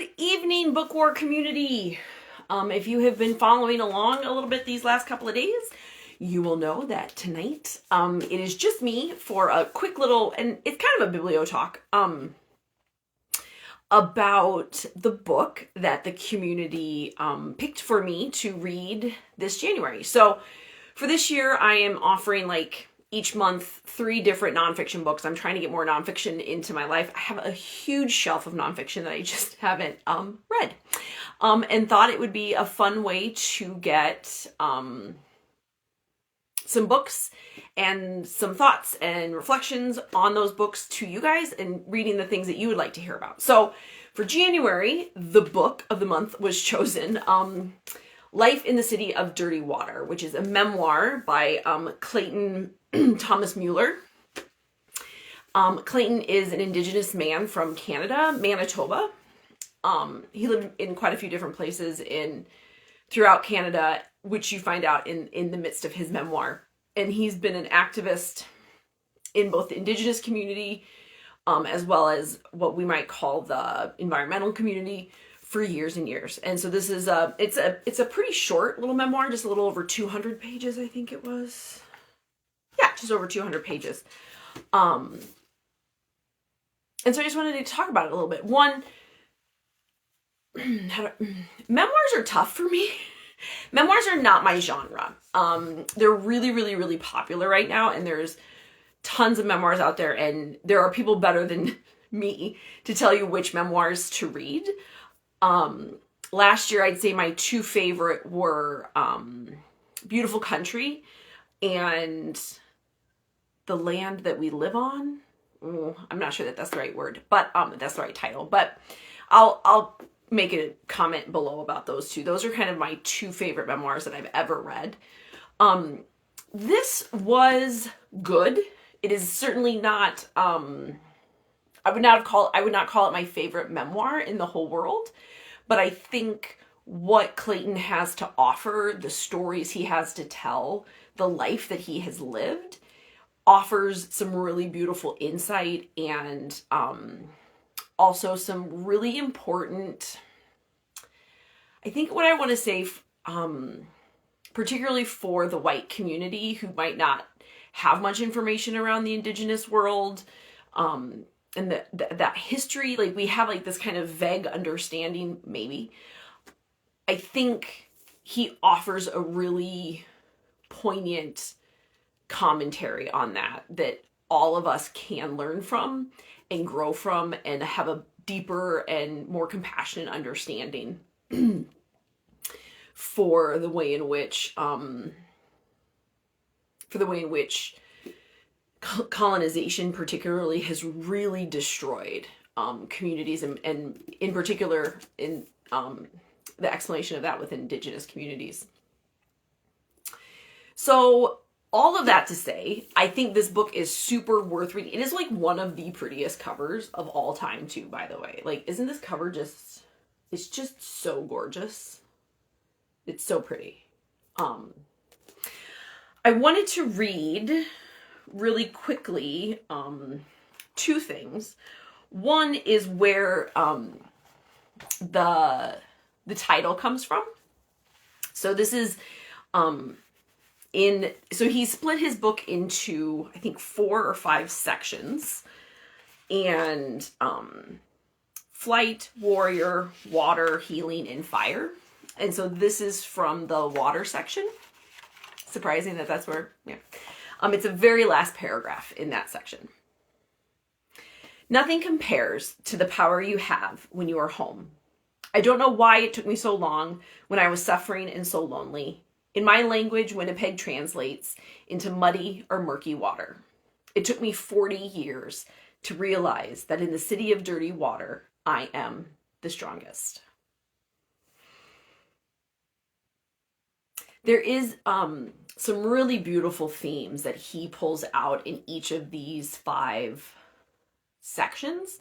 Good evening, Book War community. If you have been following along a little bit these last couple of days, you will know that tonight it is just me for a quick little, and it's kind of a Biblio talk, about the book that the community picked for me to read this January. So for this year, I am offering each month 3 different nonfiction books. I'm trying to get more nonfiction into my life. I have a huge shelf of nonfiction that I just haven't read, and thought it would be a fun way to get some books and some thoughts and reflections on those books to you guys, and reading the things that you would like to hear about. So for January, the book of the month was chosen, Life in the City of Dirty Water, which is a memoir by Clayton Thomas-Müller. Clayton is an Indigenous man from Canada, Manitoba. He lived in quite a few different places throughout Canada, which you find out in the midst of his memoir. And he's been an activist in both the Indigenous community, as well as what we might call the environmental community, for years and years. And so this is it's a pretty short little memoir, just a little over 200 pages, I think it was. Yeah, just over 200 pages. And so I just wanted to talk about it a little bit. One, memoirs are tough for me. Memoirs are not my genre. They're really, really, really popular right now, and there's tons of memoirs out there, and there are people better than me to tell you which memoirs to read. Last year, I'd say my 2 favorite were Beautiful Country and The Land That We Live On. I'm not sure that that's the right word, but that's the right title. But I'll make a comment below about those 2. Those are kind of my 2 favorite memoirs that I've ever read. This was good. It is certainly not. I would not call it my favorite memoir in the whole world, but I think what Clayton has to offer, the stories he has to tell, the life that he has lived, offers some really beautiful insight, and also some really important, I think what I want to say, particularly for the white community who might not have much information around the Indigenous world, and that history, we have this kind of vague understanding, maybe. I think he offers a really poignant commentary on that all of us can learn from and grow from, and have a deeper and more compassionate understanding for the way in which colonization particularly has really destroyed communities, and in particular in the explanation of that with Indigenous communities. So all of that to say, I think this book is super worth reading. It is one of the prettiest covers of all time too, by the way. Isn't this cover it's just so gorgeous. It's so pretty. I wanted to read really quickly 2 things. One is where the title comes from. So this is so he split his book into, I think, 4 or 5 sections, and flight, warrior, water, healing, and fire. And so this is from the water section. Surprising that that's where, yeah. It's the very last paragraph in that section. Nothing compares to the power you have when you are home. I don't know why it took me so long when I was suffering and so lonely. In my language, Winnipeg translates into muddy or murky water. It took me 40 years to realize that in the city of dirty water, I am the strongest. There is some really beautiful themes that he pulls out in each of these 5 sections.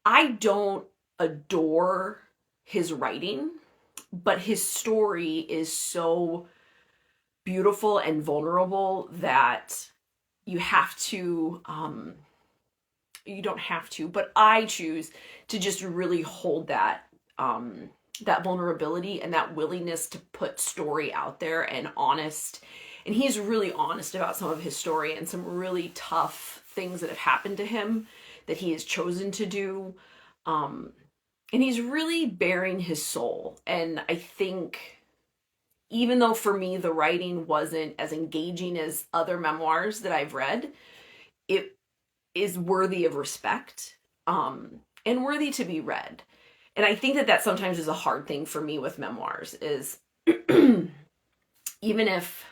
I don't adore his writing, but his story is so beautiful and vulnerable that you have to You don't have to, but I choose to just really hold that that vulnerability and that willingness to put story out there and honest. And he's really honest about some of his story and some really tough things that have happened to him that he has chosen to do. And he's really bearing his soul. And I think, even though for me the writing wasn't as engaging as other memoirs that I've read, it is worthy of respect, and worthy to be read. And I think that that sometimes is a hard thing for me with memoirs, is even if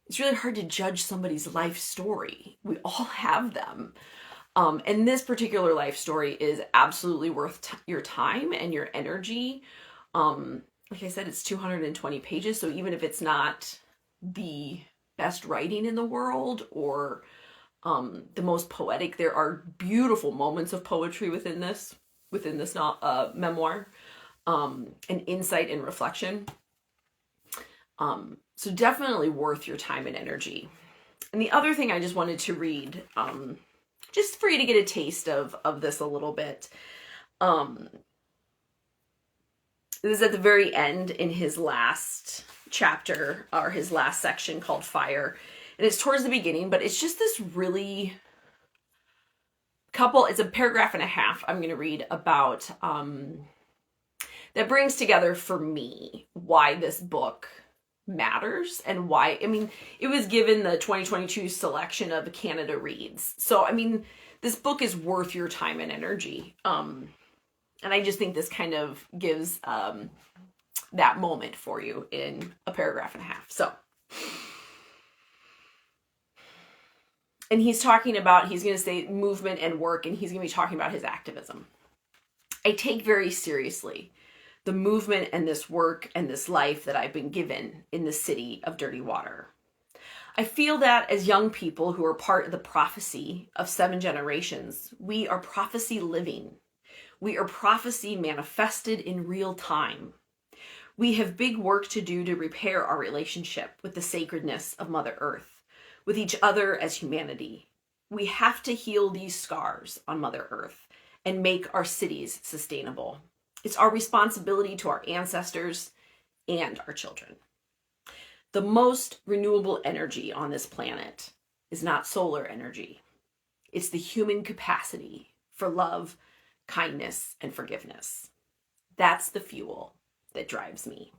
it's really hard to judge somebody's life story. We all have them. And this particular life story is absolutely worth your time and your energy. Like I said, it's 220 pages. So even if it's not the best writing in the world or the most poetic, there are beautiful moments of poetry within this memoir, and insight and reflection. So definitely worth your time and energy. And the other thing I just wanted to read, just for you to get a taste of this a little bit. This is at the very end in his last chapter, or his last section, called Fire. And it's towards the beginning, but it's just this really it's a paragraph and a half I'm going to read about, that brings together for me why this book matters and why, I mean, it was given the 2022 selection of Canada Reads. So, I mean, this book is worth your time and energy. And I just think this kind of gives that moment for you in a paragraph and a half. So, and he's talking about, he's going to say movement and work, and he's going to be talking about his activism. I take very seriously the movement and this work and this life that I've been given in the city of dirty water. I feel that as young people who are part of the prophecy of 7 generations, we are prophecy living. We are prophecy manifested in real time. We have big work to do to repair our relationship with the sacredness of Mother Earth, with each other as humanity. We have to heal these scars on Mother Earth and make our cities sustainable. It's our responsibility to our ancestors and our children. The most renewable energy on this planet is not solar energy. It's the human capacity for love, kindness, and forgiveness. That's the fuel that drives me.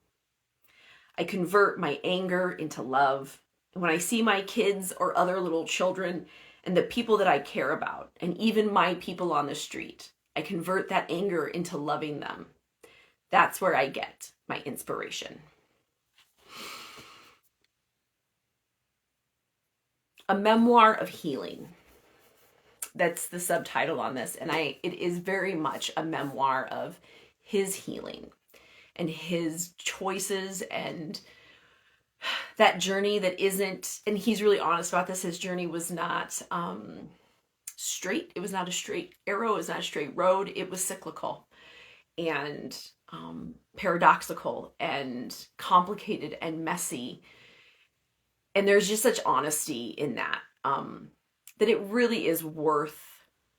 I convert my anger into love. And when I see my kids or other little children and the people that I care about, and even my people on the street, I convert that anger into loving them. That's where I get my inspiration. A Memoir of Healing. That's the subtitle on this. And it is very much a memoir of his healing and his choices and that journey that isn't, and he's really honest about this, his journey was not straight. It was not a straight arrow. It was not a straight road. It was cyclical and paradoxical and complicated and messy. And there's just such honesty in that, that it really is worth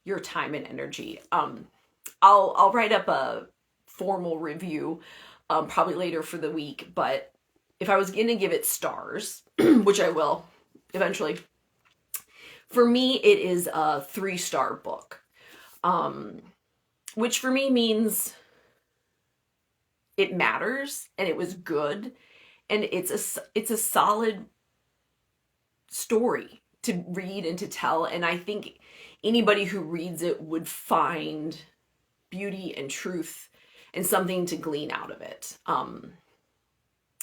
your time and energy. I'll write up a formal review probably later for the week, but if I was going to give it stars, which I will eventually, for me, it is a 3-star book, which for me means it matters and it was good and it's a solid story to read and to tell. And I think anybody who reads it would find beauty and truth and something to glean out of it.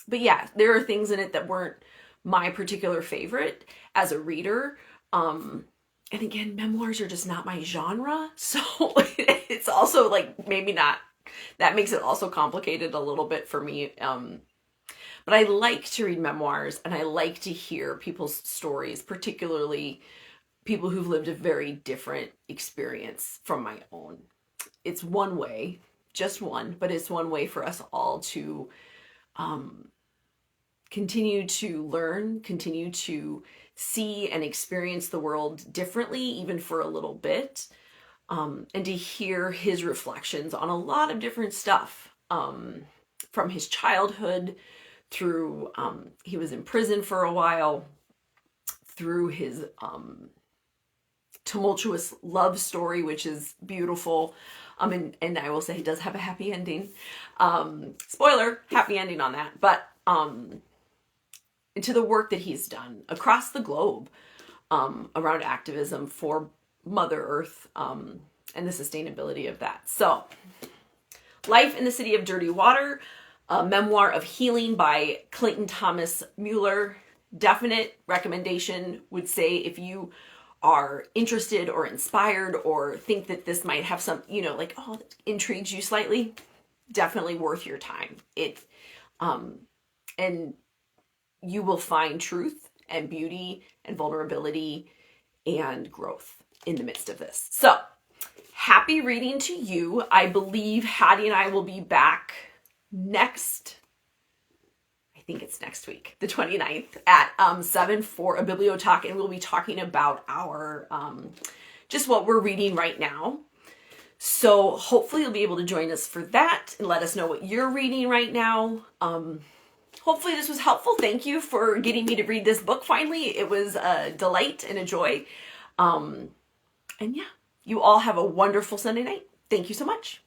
But yeah, there are things in it that weren't my particular favorite as a reader. And again, memoirs are just not my genre. So it's also like, maybe not, that makes it also complicated a little bit for me. But I like to read memoirs and I like to hear people's stories, particularly people who've lived a very different experience from my own. It's one way, just one, but it's one way for us all to continue to learn, continue to see and experience the world differently, even for a little bit, and to hear his reflections on a lot of different stuff, from his childhood through, he was in prison for a while, through his tumultuous love story, which is beautiful. And I will say he does have a happy ending. Spoiler, happy ending on that. But into the work that he's done across the globe around activism for Mother Earth and the sustainability of that. So, Life in the City of Dirty Water, a Memoir of Healing by Clayton Thomas-Müller. Definite recommendation. Would say if you are interested or inspired or think that this might have some, like, oh, that intrigues you slightly, definitely worth your time. And you will find truth and beauty and vulnerability and growth in the midst of this. So, happy reading to you. I believe Hattie and I will be back I think it's next week, the 29th at 7 for a Biblio talk, and we'll be talking about our, just what we're reading right now. So hopefully you'll be able to join us for that and let us know what you're reading right now. Hopefully this was helpful. Thank you for getting me to read this book finally. It was a delight and a joy. And yeah, you all have a wonderful Sunday night. Thank you so much.